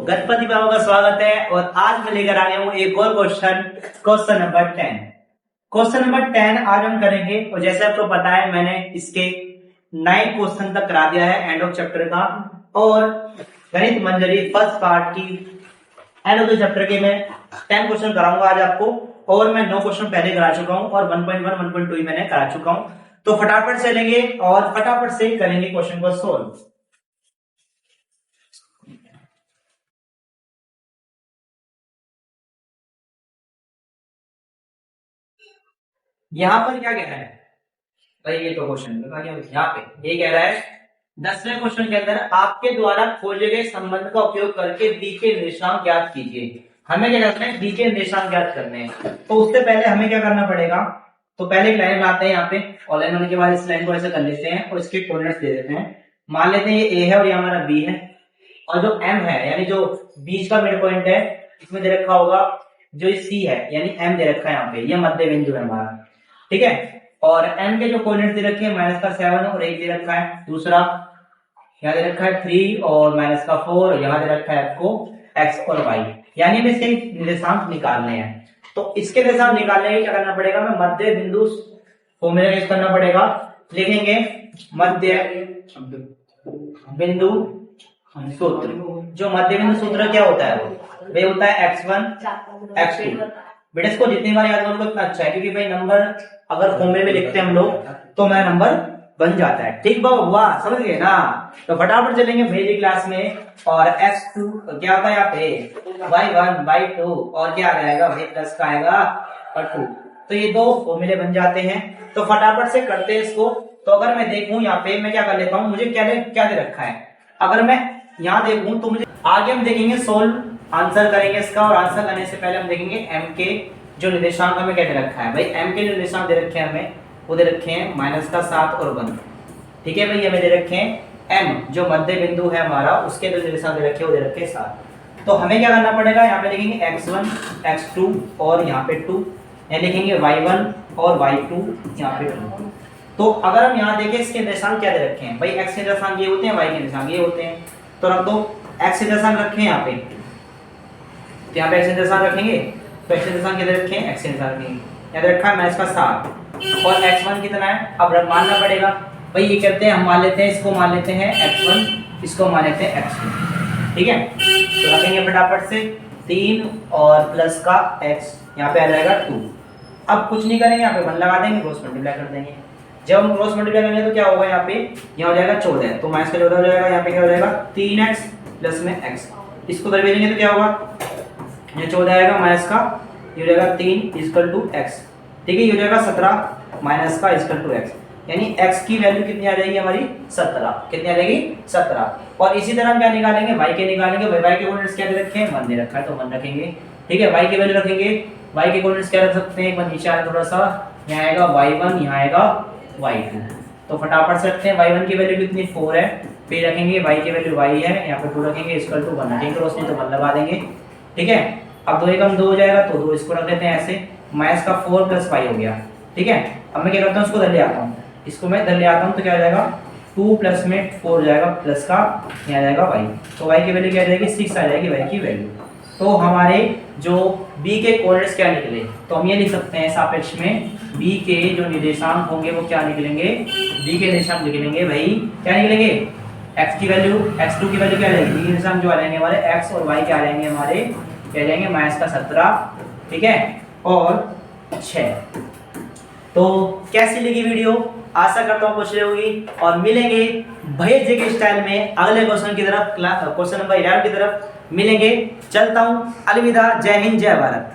गणपति बाबा का स्वागत है और आज मैं लेकर आ गया हूँ एक और क्वेश्चन नंबर 10। क्वेश्चन नंबर 10 आज हम करेंगे और जैसे आपको पता है मैंने इसके 9 क्वेश्चन तक करा दिया है एंड ऑफ चैप्टर का, और गणित मंजरी फर्स्ट पार्ट की एंड ऑफ द चैप्टर के मैं 10 क्वेश्चन कराऊंगा आज आपको। और मैं 9 क्वेश्चन पहले करा चुका हूँ और 1.1 1.2 मैंने करा चुका हूँ। तो फटाफट से लेंगे और फटाफट से करेंगे क्वेश्चन को सोल्व। यहां पर क्या कह रहा है भाई, ये तो क्वेश्चन यहाँ पे ये कह रहा है 10वें क्वेश्चन के अंदर आपके द्वारा खोजे गए संबंध का उपयोग करके बी के निर्देशांक ज्ञात कीजिए। हमें क्या करना है, बी के निर्देशांक ज्ञात करने हैं। तो उससे पहले हमें क्या करना पड़ेगा, तो पहले एक लाइन बनाते हैं यहाँ पे और लाइन होने के बाद इस लाइन को ऐसे कर लेते हैं और इसके कोऑर्डिनेट्स दे देते हैं। मान लेते हैं ये ए है और ये हमारा बी है और जो एम है यानी जो बीच का मिड पॉइंट है इसमें दे रखा होगा जो सी है यानी एम दे रखा है यहाँ पे, ये मध्य बिंदु है हमारा, ठीक है। और एम के जो कोऑर्डिनेट दे रखे हैं -7 और 1 दे रखा है। दूसरा यहाँ दे रखा है 3 और -4, यहाँ दे रखा है आपको x और y, यानी हमें इसके निर्देशांक निकालने हैं। तो इसके निर्देशांक निकालने के लिए क्या करना पड़ेगा, हमें मध्य बिंदु फॉर्मूला यूज करना पड़ेगा। लिखेंगे मध्य बिंदु सूत्र। जो मध्य बिंदु सूत्र क्या होता है, वो होता है x1 x2। बेटा इसको जितनी बार याद करोगे उतना अच्छा है, क्योंकि भाई नंबर अगर फॉर्मूले में लिखते हैं हम लोग तो मेरा नंबर बन जाता है। ठीक बाबा, वाह समझ गए ना। तो फटाफट चलेंगे भेजी क्लास में। और x2 क्या होता है यहाँ पे y1 y2 और क्या आ जाएगा भाई प्लस का आएगा और 2। तो ये दो फॉर्मूले बन जाते हैं। तो फटाफट से करते हैं इसको। तो अगर मैं देखूं यहाँ पे मैं क्या कर लेता हूँ, मुझे क्या दे रखा है, अगर मैं यहाँ देखूं तो मुझे आगे हम देखेंगे सोल्व आंसर करेंगे इसका। और आंसर करने से पहले हम देखेंगे एम के जो निर्देशांक हमें क्या दे रखा है। भाई एम के निर्देशांक दे रखे हैं हमें, वो दे रखे हैं -7 और 1, ठीक है भाई। हमें दे रखे हैं एम जो मध्य बिंदु है हमारा, उसके जो निर्देशांक दे रखे हैं वो दे रखे हैं 7। तो हमें क्या करना पड़ेगा, यहाँ पे लिखेंगे x1 x2 और यहाँ पे 2, यहाँ लिखेंगे y1 और y2 यहाँ पे 2। तो अगर हम यहाँ देखें इसके निर्देशांक क्या दे रखे हैं, भाई x के निर्देशांक ये होते हैं, y के निर्देशांक ये होते हैं। तो रख दो x के निर्देशांक रखे हैं यहाँ पे, तो यहाँ पे x निर्देशांक रखेंगे, तो x निर्देशांक कितने रखे हैं, x निर्देशांक रखेंगे, यहाँ रखा है -7 और x1 कितना है, अब मानना पड़ेगा भाई। ये करते हैं हम मान लेते हैं, इसको मान लेते हैं x1, इसको मान लेते हैं x2, ठीक है। तो रखेंगे फटाफट से 3 और प्लस का x, यहाँ पे आ जाएगा 2। अब कुछ नहीं करेंगे, यहाँ पे 1 लगा देंगे, क्रॉस मल्टीप्लाई कर देंगे। जब हम क्रॉस मल्टीप्लाई करेंगे तो क्या होगा, यहाँ पे यहाँ हो जाएगा 14, तो माइनस का 14 हो जाएगा, यहाँ पे क्या हो जाएगा 3x प्लस में x। इसको दर भेजेंगे तो क्या होगा, ये 14 आएगा माइनस का, ये हो जाएगा 3 इक्वल टू x, ठीक है। ये हो जाएगा 17 माइनस का इक्वल टू x, यानी x की वैल्यू कितनी आ जाएगी हमारी 17। कितनी आ जाएगी 17। और इसी तरह हम क्या निकालेंगे, y के निकालेंगे। y के कोऑर्डिनेट्स क्या दे रखे हैं, 1 दे रखा है तो 1 रखेंगे, ठीक है। y की वैल्यू रखेंगे, y के कोऑर्डिनेट्स क्या रख सकते हैं, एक बार नीचे आए थोड़ा सा, यहाँ आएगा y1, यहाँ आएगा y2। तो फटाफट से रखते हैं, y1 की वैल्यू कितनी 4 है, फिर रखेंगे y की वैल्यू y है, यहाँ पे 2 रखेंगे इक्वल टू 1 रखेंगे, रोशनी तो 1 लगा देंगे, ठीक है। अब 2 एकम 2 हो जाएगा तो 2 इसको रख देते हैं ऐसे, माइनस का 4 प्लस 5 हो गया, ठीक है। अब मैं क्या करता हूँ, इसको इधर ले आता हूँ, इसको मैं इधर ले आता हूँ तो क्या हो जाएगा 2 प्लस में 4 हो जाएगा प्लस का, यहाँ आ जाएगा y। तो y की वैल्यू क्या आ जाएगी 6 आ जाएगी y की वैल्यू। तो हमारे जो b के कोऑर्डिनेट्स क्या निकले, तो हम ये लिख सकते हैं सापेक्ष में b के जो निर्देशांक होंगे वो क्या निकलेंगे, b के निर्देशांक निकलेंगे भाई क्या निकलेंगे, x की वैल्यू x2 की वैल्यू क्या आ जाएगी, b के निर्देशांक जो आ जाएंगे हमारे x और y क्या आ जाएंगे हमारे, क्या आ जाएंगे -17, ठीक है, और 6। तो कैसी लगी वीडियो, आशा करता हूँ खुश होगी। और मिलेंगे भैया जी के स्टाइल में अगले क्वेश्चन की तरफ, क्वेश्चन नंबर 11 की तरफ मिलेंगे। चलता हूँ, अलविदा, जय हिंद जय भारत।